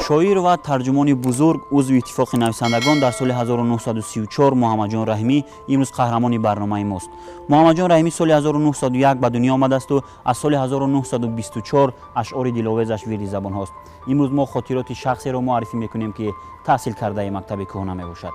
شاعر و ترجمان بزرگ عضو اتفاق نویسندگان در سال 1934 محمدجان رحیمی امروز قهرمان برنامه ماست. محمدجان رحیمی سال 1901 به دنیا آمده است و از سال 1924 اشعار دلآویزش ویرد زبان هاست. امروز ما خاطرات شخصی را معرفی میکنیم که تحصیلکاдаи مکتب کهنه می باشد.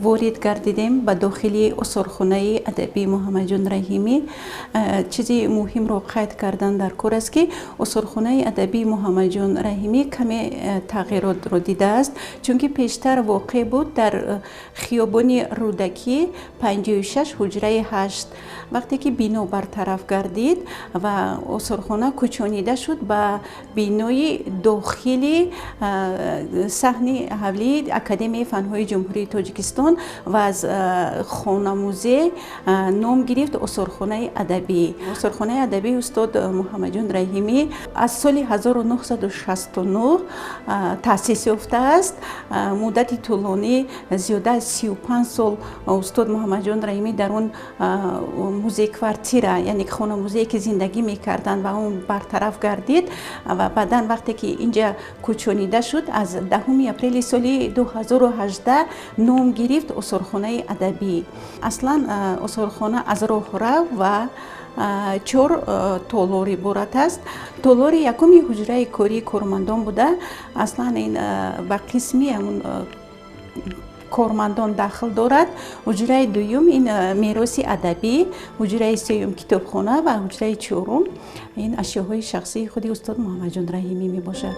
وارد گردیدیم به داخل اثرخانه ادبی محمدجان رحیمی. چیزی مهم رو قید کردن در کار است که اثرخانه ادبی محمدجان رحیمی کمی تغییرات رو دیده است، چون که پیشتر واقع بود در خیابان رودکی 56 حجره 8. وقتی که بنا برطرف گردید و اثرخانه کوچانیده شد به بینای داخلی صحن حولی اکادمی فنهای جمهوری تاجیکستان و از خانه موزه نام گرفت اثرخانه ادبی. اثرخانه ادبی استاد محمدجان رحیمی از سال 1969 تأسیس یافته است. مدت طولانی زیاده از 35 سال استاد محمدجان رحیمی در اون موزه کوارتیره، یعنی خانه موزه که زندگی میکردن و اون برطرف گردید و بعدا وقتی که اینجا کوچانیده شد از 10 اپریل سال 2018 نام گرفت اثرخانه ادبی. اصلا اثرخانه از راه و 4 تالار عبارت است. تالار یکمی حجره کاری کارمندان بوده. اصلا این به قسمی همون کارمندان داخل دارد. حجره دوم این میراث ادبی، حجره سوم کتابخانه و حجره چهارم این اشیاءهای شخصی خود استاد محمدجان رحیمی می باشد.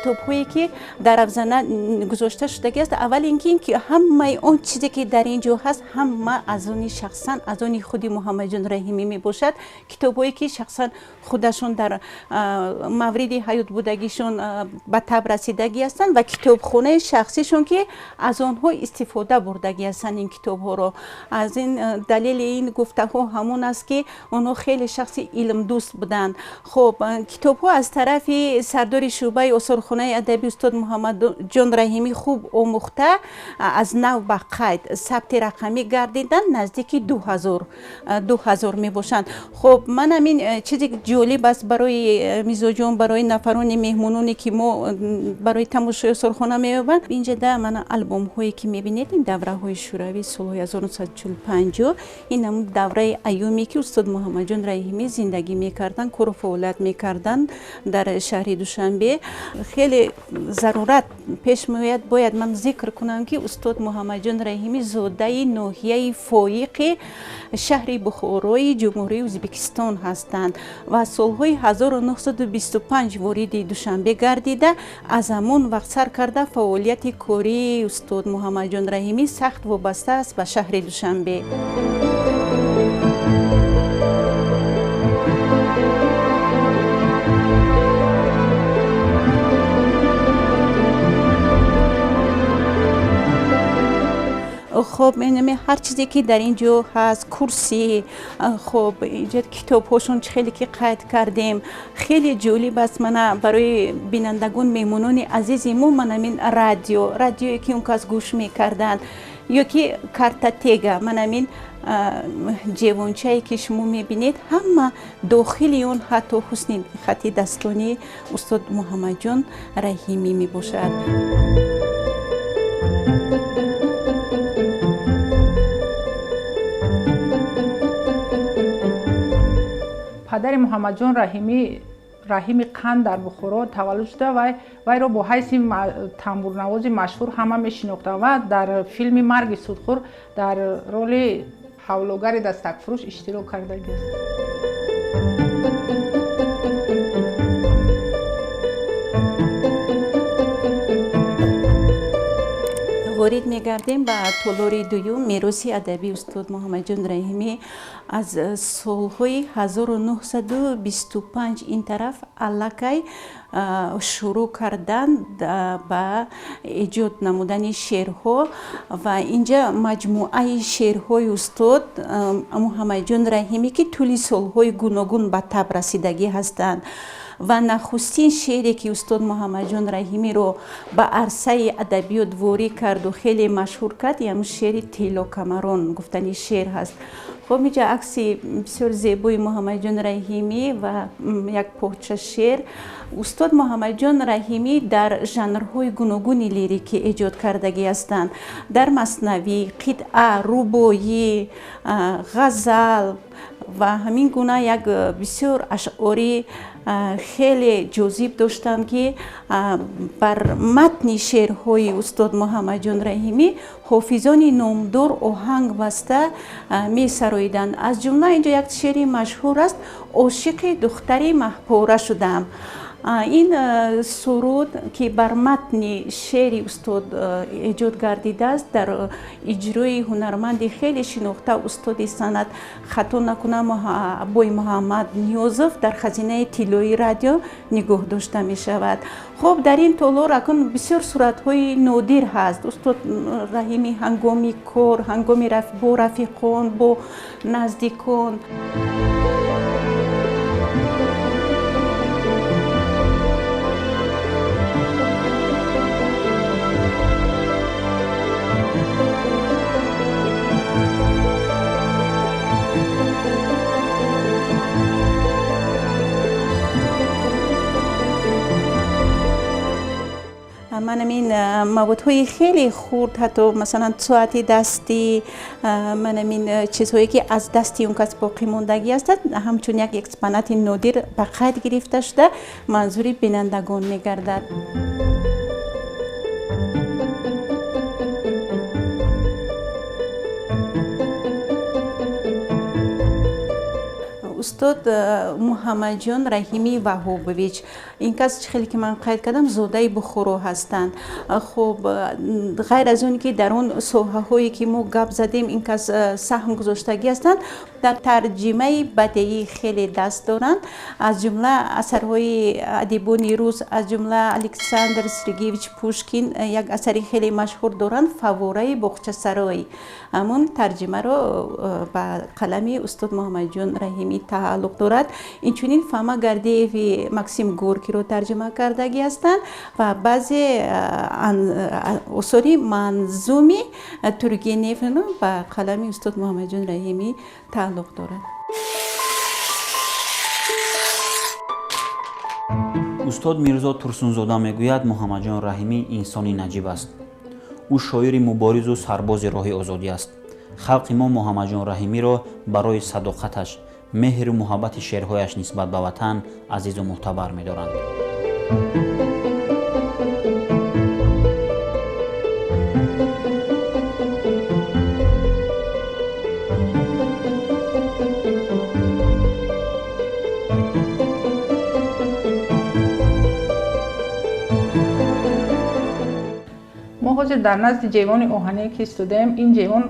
کتاب‌هایی که در افزانه گذاشته شده است، اول اینکه همه اون چیزی که در اینجا هست همه از اون شخصا از اون خودی محمدجان رحیمی می باشد. کتاب‌هایی که شخصا خودشون در مورد حیات بودگیشون به تب رسیدگی هستند و کتابخانه شخصیشون که از آنها استفاده بردگی هستند. این کتاب‌ها رو از این دلیل این گفته‌ها همون است که اونها خیلی شخصی علم دوست بودند. خب کتاب‌ها از طرف سردار شعبه اثرخانه ادبی استاد محمدجان رحیمی خوب آموخته از نو به قید ثبت رقمی گردیدن نزدیک 2000 می باشند. خب من همین چیزی جالب است برای میزاجان، برای نفران مهمونانی که ما برای تماشای اثرخانه می‌یابند. اینجا ده من آلبوم هایی که می‌بینید این دوره های شوروی سال 1945 این هم دوره ایامی که استاد محمدجان رحیمی زندگی می‌کردند، کار و فعالیت می‌کردند در شهر دوشنبه. خیلی ضرورت پیش میاد باید من ذکر کنم که استاد محمدجان رحیمی زاده ناحیه فایق شهر بخارای جمهوری ازبکستان هستند و سالهای 1925 وارد دوشنبه گردیده. از همون وقت سر کرده فعالیت کاری استاد محمدجان رحیمی سخت وابسته است به شهر دوشنبه. خب من هر چیزی که در اینجا هست، کرسی، خب اینجا کتاب هاشون خیلی که قید کردیم. خیلی جالب است من برای بینندگان میمونان عزیزمون من همین رادیویی که اون کس گوش میکردن یا که کارتاتگا، من همین جوانچه‌ای که شما میبینید همه داخل اون حتی حسن خط دستانی استاد محمدجان رحیمی میباشد. پدر محمدجان رحیمی قند در بخارا تولد شده و وی را با حیث تنبورنواز مشهور همه میشناختند و در فیلم مرگ سودخور در رول حولوگر دستک فروش اشتراک کرده است. ворид мегардем ба толори дуюм мероси адабии устод муҳаммадҷон раҳимӣ. аз солҳои 1925 ин тараф аллакай шурӯъ кардан ба эҷод намудани шеърҳо ва инҷа маҷмуаи шеърҳои устод муҳаммадҷон раҳимӣ ки тӯли солҳои гуногун ба таб расидагӣ ҳастанд ва нахустин шеъре ки устод муҳаммадҷон раҳимиро ба арсаи адабиёт ворӣ карду хеле машҳур кард ям шеъри тиллокамарон гуфтани шеър ҳаст. хоб инҷа акси бисёр зебои муҳаммадҷон раҳимӣ ва як порча шеър. устод муҳаммадҷон раҳимӣ дар жанрҳои гуногуни лирикӣ эҷод кардагӣ ҳастанд. дар маснавӣ, қитъа, рубоӣ, ғазал ва ҳамин гуна як бисёр ашъори хеле ҷозиб доштанд ки бар матни шеърҳои устод муҳаммадҷон раҳимӣ ҳофизони номдор оҳанг баста месароиданд. аз ҷумла инҷо як шеъри машҳур аст: ошиқи духтари маҳпора шудам. ин суруд ки бар матни шеъри устод эҷод гардидааст дар иҷрои ҳунарманди хеле шинохта устоди санъат хато накунам абои муҳаммад ниёзов дар хазинаи тиллои радио нигоҳ дошта мешавад. хоб дар ин толор акун бисёр суратҳои нодир ҳаст. устод раҳимӣ ҳангоми кор, ҳангоми бо рафиқон, бо наздикон. манам ин маводҳои хеле хурд, ҳатто масалан соати дастӣ, манам ин чизҳое ки аз дасти он кас боқӣ мондагӣ ҳастад ҳамчун як экспонати нодир ба қайд гирифта шуда манзури бинандагон мегардад. устод муҳаммадҷон раҳимӣ ваҳобович, ин кас хеле ки ман қайд кардам зодаи бухоро ҳастанд. хоб ғайр аз оне ки дар он соҳаҳое ки мо гап задем ин кас саҳм гузоштагӣ ҳастанд, дар тарҷимаи бадеӣ хеле даст доранд. аз ҷумла асарҳои адибони рус, аз ҷумла александр сергеевич пушкин як асари хеле машҳур доранд: фаввораи боғчасарой. ҳамон тарҷимаро ба қалами устод муҳаммадҷон раҳимӣ тааллуқ дорад. инчунин фама гардееви максим горкиро тарҷима кардагӣ ҳастанд ва баъзе осори манзуми тургеневро ба қалами устод муҳаммадҷон раҳимӣ тааллуқ дорад. устод мирзо турсунзода мегӯяд муҳаммадҷон раҳимӣ инсони наҷиб аст. ӯ шоири муборизу сарбози роҳи озодӣ аст. халқи мо муҳаммадҷон раҳимиро барои садоқаташ, меҳру муҳаббати шеърҳояш нисбат ба ватан азизу мӯътабар медоранд. мо ҳозир дар назди ҷейвони оҳание ки истодем, ин ҷейвон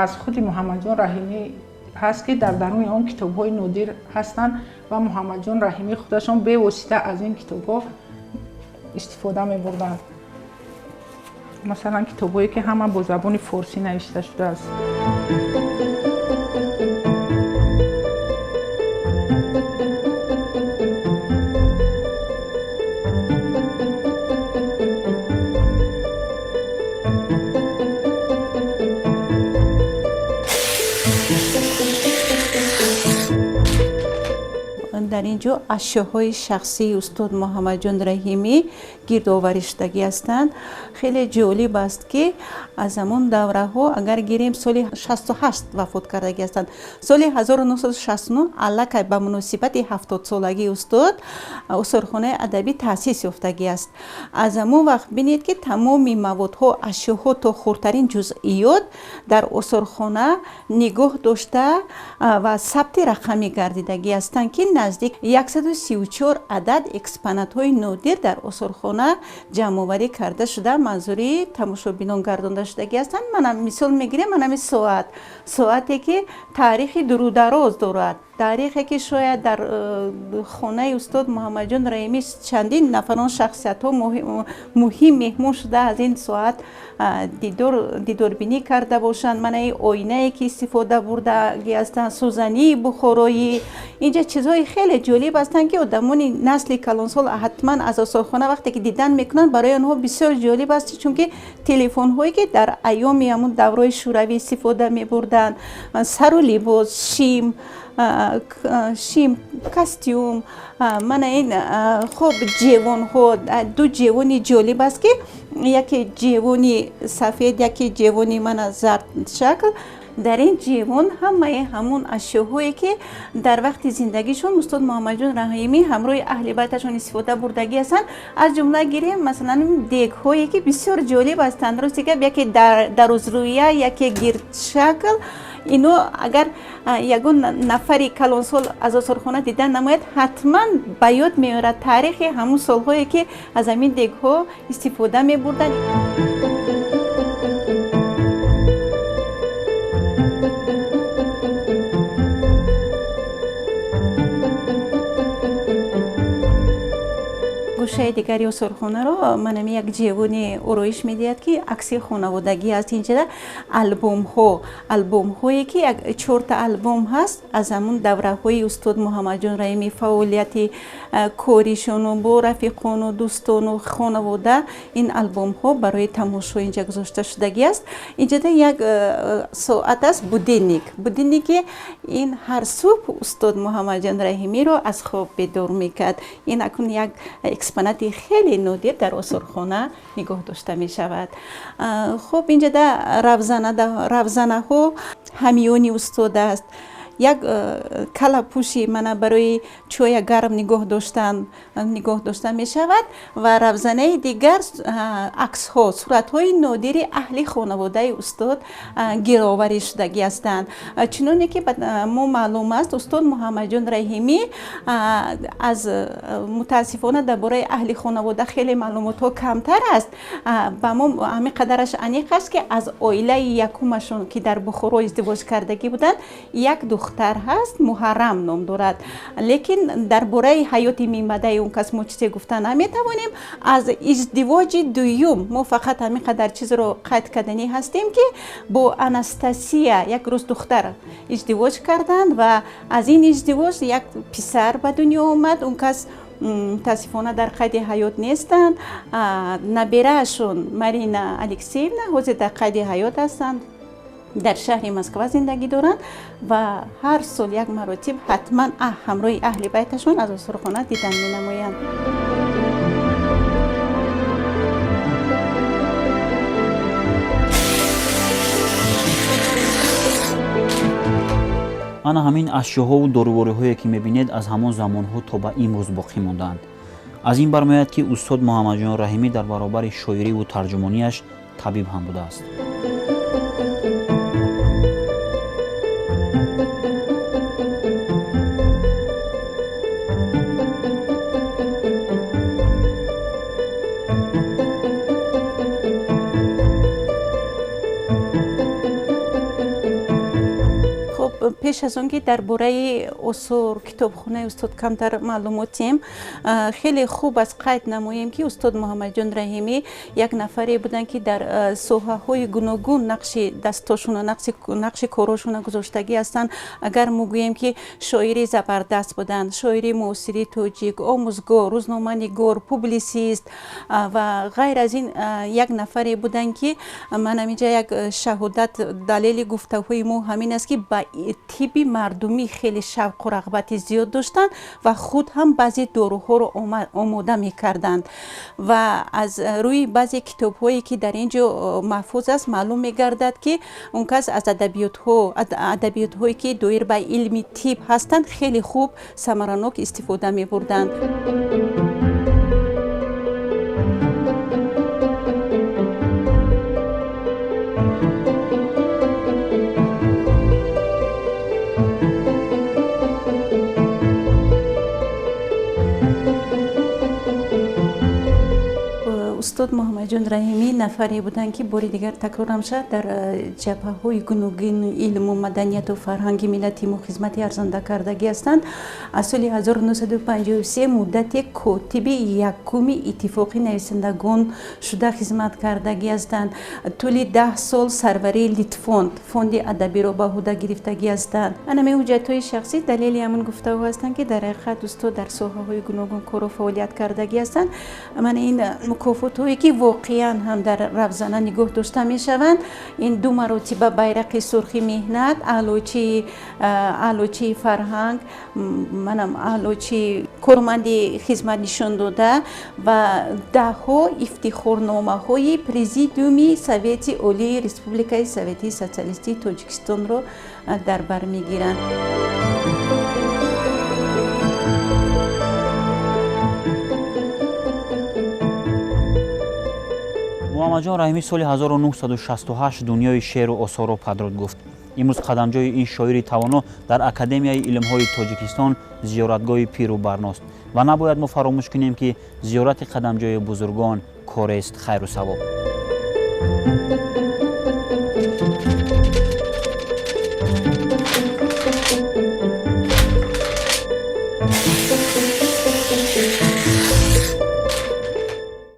аз худи муҳаммадҷон раҳимӣ ҳаст ки дар даруни он китобҳои нодир ҳастанд ва муҳаммадҷон раҳимӣ худашон бевосита аз ин китобҳо истифода мебурданд. масалан китобҳое ки ҳама бо забони форсӣ навишта шудааст. дар ин ҷо ашёҳои шахсии устод муҳаммадҷон раҳимӣ гирдоварӣ шудагӣ ҳастанд. хеле ҷолиб аст ки аз ҳамон давраҳо агар гирем соли 68 вафот кардагӣ ҳастанд. соли 1969 аллакай ба муносибати 70-солагии устод осорхонаи адабӣ таъсис ёфтагӣ аст. аз ҳамон вақт бинед ки тамоми маводҳо, ашёҳо то хурдтарин ҷузъиёт дар осорхона нигоҳ дошта ва сабти рақамӣ гардидагӣ ҳастанд ки наздик наздик 134 адад экспонатҳои нодир дар осорхона ҷамъоварӣ карда шуда манзури тамошобинон гардонда шудагӣ ҳастанд. Манам мисол мегирем, манами соате ки таърихи дурудароз дорад, таърихе ки шояд дар хонаи устод Муҳаммадҷон Раҳимӣ чандин нафарон шахсиятҳо муҳим меҳмон шуда аз ин соат дидорбинӣ карда бошанд. Манаи оинае ки истифода бурдагӣ ҳастанд, сӯзании бухороӣ, инҷа чизҳои хеле ҷолиб ҳастанд ки одамони насли калонсол ҳатман аз осорхона вақте ки дидан мекунанд барои онҳо бисёр ҷолиб аст, чунки телефонҳое ки дар айёми ҳамун даврои шӯравӣ истифода мебурданд, сару либос, шим, костюм, мана ин хоб ҷевонҳо, ду ҷевони ҷолиб аст ки яке ҷевони сафед, яке ҷевони мана зард шакл. Дар ин ҷевон ҳамаи ҳамун ашёҳое ки дар вақти зиндагишон устод Муҳаммадҷон Раҳимӣ ҳамроҳи аҳли байташон истифода бурдагӣ ҳастанд. Аз ҷумла гирем масалан дегҳое ки бисёр ҷолиб ҳастанд. Рости гап, яке дарозрӯя, яке гирдшакл. Ино агар ягон нафари калонсол аз осорхона дидан намояд, ҳатман ба ёд меорад таърихи ҳамун солҳое ки аз ҳамин дегҳо истифода мебурданд. гӯшаи дигари осорхонаро манами як ҷевони ороиш медиҳад ки акси хонаводагӣ аст. Инҷа албомҳое ки 4 албом ҳаст аз ҳамун давраҳои устод Муҳаммадҷон Раҳимӣ, фаъолияти коришону бо рафиқону дӯстону хонавода. Ин албомҳо барои тамошо инҷа гузошта шудагӣ аст. Инҷада як соат аст будильник ки ин ҳар субҳ устод Муҳаммадҷон Раҳимиро аз хоб бедор мекард. Ин акун як экспонати хеле нодир дар осорхона нигоҳ дошта мешавад. Хуб, инҷада равзанаҳо ҳамёни устод аст. Як калапуши мана барои чоя гарм нигоҳ дошта мешавад ва равзанаи дигар аксҳо, суратҳои нодири аҳли хонаводаи устод гироварӣ шудагӣ ҳастанд. Чуноне ки мо маълум аст, устод Муҳаммадҷон Раҳимӣ аз мутаассифона дар бораи аҳли хонавода хеле маълумотҳо камтар аст. Ба мо ҳамин қадараш аниқ аст ки аз оилаи якумашон ки дар Бухоро издивоҷ кардагӣ буданд, як духтар ҳаст, Муҳаррам ном дорад. Лекин дар бораи ҳаёти минбаъдаи он кас мо чизе гуфта наметавонем. Аз издивоҷи дуюм мо фақат ҳамин қадар чизро қайд карданӣ ҳастем ки бо Анастасия, як рӯз духтар издивоҷ карданд ва аз ин издивоҷ як писар ба дунё омад. Он кас мутаассифона дар қайди ҳаёт нестанд. Набираашон Марина Алексеевна ҳозир дар қайди ҳаёт ҳастанд, дар шаҳри Москва зиндагӣ доранд ва ҳар сол як маротиб ҳатман ҳамроҳи аҳли байташон аз осорхона дидан менамоянд. ана ҳамин ашёҳову дорувориҳое ки мебинед аз ҳамон замонҳо то ба имрӯз боқӣ мондаанд. аз ин бармеояд ки устод Муҳаммадҷон Раҳимӣ дар баробари шоириву тарҷумонияш табиб ҳам будааст. пеш аз он ки дар бораи осор китобхонаи устод камтар маълумотем, хеле хуб аст қайд намоем ки устод Муҳаммадҷон Раҳимӣ як нафаре буданд ки дар соҳаҳои гуногун нақши дастошона, нақши корошона гузоштагӣ ҳастанд. Агар мо гӯем ки шоири забардаст буданд, шоири муосири тоҷик, омӯзгор, рӯзноманигор, публисист ва ғайр аз ин як нафаре буданд ки ман ҳаминҷа як шаҳодат далели гуфтаҳои мо ҳамин аст ки ба тиби мардумӣ хеле шавқу рағбати зиёд доштанд ва худ ҳам баъзе доруҳоро омода мекарданд ва аз рӯи баъзе китобҳое ки дар ин ҷо маҳфуз аст маълум мегардад ки он кас аз адабиётҳое ки доир ба илми тиб ҳастанд хеле хуб самаранок истифода мебурданд. استاد محمدҷон раҳимӣ нафаре буданд ки бори дигар такрорам шад дар ҷабҳаҳои гуногун илму маданияту фарҳанги миллати мо хизмати арзанда кардагӣ ҳастанд. аз соли 1953 муддате котиби якуми иттифоқи нависандагон шуда хизмат кардагӣ ҳастанд. тӯли 10 сол сарвари литфонд фонди адабиро ба ӯҳда гирифтагӣ ҳастанд. анаме ҳуҷҷатҳои шахсӣ далели ҳамон гуфтаҳо ҳастанд ки дар ҳақиқат устод дар соҳаҳои гуногун кору фаъолият кардагӣ ҳастанд. ман ин мукофотҳое ки воқеан ҳам дар равзана нигоҳ дошта мешаванд, ин 2 маротиба байрақи сурхи меҳнат, аълочии фарҳанг, манам аълочии корманди хизмат нишон дода ва 10ҳо ифтихорномаҳои президиуми Совети Олии Республикаи Советии Социалистии Тоҷикистонро дар бар мегиранд. муҳаммадҷон раҳимӣ соли 1968 дунёи шеъру осорро падрод гуфт. имрӯз қадамҷои ин шоири тавоно дар академияи илмҳои тоҷикистон зиёратгоҳи пиру барност ва набояд мо фаромӯш кунем ки зиёрати қадамҷои бузургон корест хайру савоб.